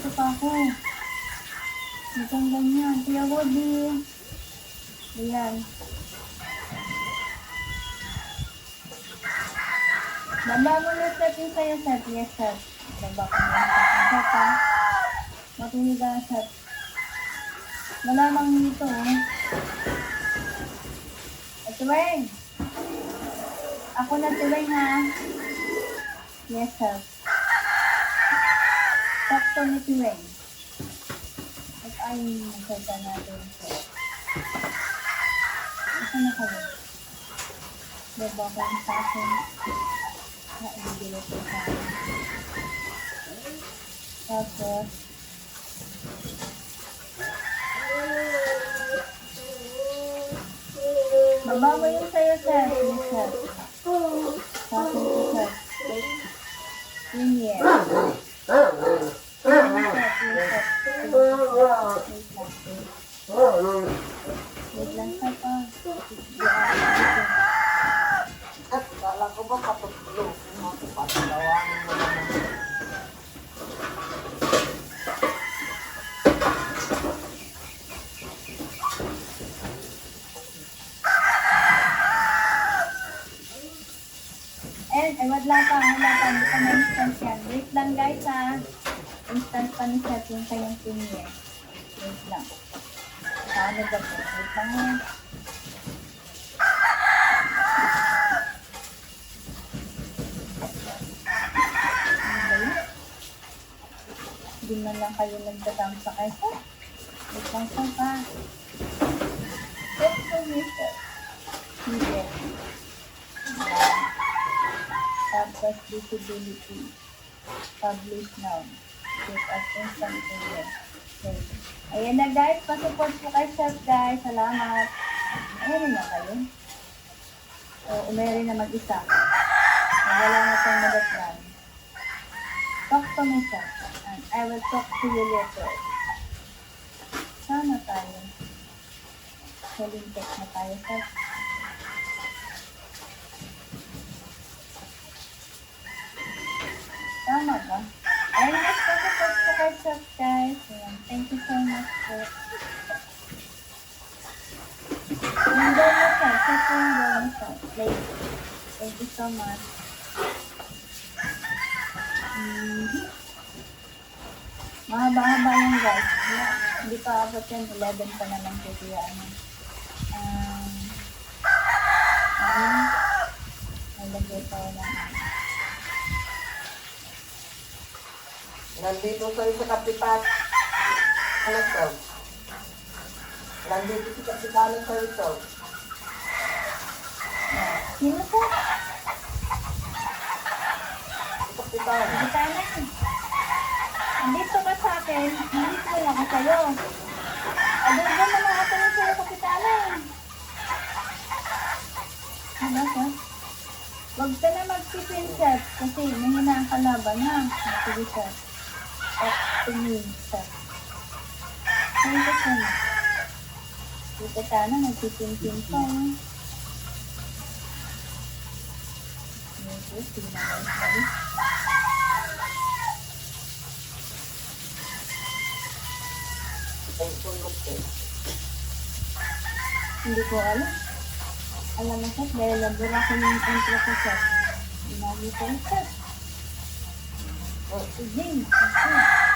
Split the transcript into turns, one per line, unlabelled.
dito pa ako. Hanggang ganyan. Kuya Woody. Ayan. Baba mo na set yung sa'yo, set. Yes, set. Baba ko na yung set, ha? Matunig ang set. Malamang dito, oh. At Tuwing. Ako na Tuwing, ha? Yes, sir. Sakto ni Tuwing. At ay, magsalta natin. Ito na kayo. Baba ko yung sa akin. Ibigilot ko sa akin. Tapos, baba mo yung sa'yo, sir. Yes, sir. Tapos ko, sir. Yun, yes. Wait lang, sir, pa.
At kala ko ba patutulog mo ako patalawanan mo naman.
Wala pa. Hindi pa na-instant yan. Wait lang, guys, ha. Instant pa ni Seth yung kayang pinye. Wait lang. Paano ba po? Wait lang, ha. Hindi man lang kayo nagdadamsa kay Seth. Wait lang, Seth, ha. Seth, Seth. Hindi. Tapos visibility. Publish now. Click as instant video. Okay. Ayan na, guys. Pasupport po kay Chef, guys. Salamat. Ayan na kayo. So, umeri na mag-isa. Wala na itong madatlan. Talk to me, Chef. And I will talk to you later. Sana tayo. Salintek na tayo, Chef. Tama ba? Ayun, guys, pasupport po kay Chef, guys. Ayan. Thank you so much po. Yung girl mo, Chef. Chef po yung girl mo, Chef. Like, thank you so much. Mahaba-haba yan, guys. Yeah. Hindi pa abot yan. 11 pa naman po kaya ano. Nalagay pa lang.
Nandito sa'yo sa kapitan. Ano to? Nandito si kapitan sa'yo ito.
Sino po?
Si kapitan.
Kapitanan. Andito ka sa akin. Andito wala ka sa'yo. Adun na mga katanong sa'yo, Kapitanan. Ano ka? Huwag ka na mag-sipin, Seth. Kasi mahina ang kalaban, ha? Sige, Seth. Tingin, Seth. Ano ka, Seth? Dito sana, nagpipin-pin pa, ha? Tingnan mo, Seth.
Ay, tulog ko.
Hindi ko alam. Alam mo, Seth, dahil nabura ko yung intro ko, Seth. Ginagi ko yung Seth. Sige, Seth.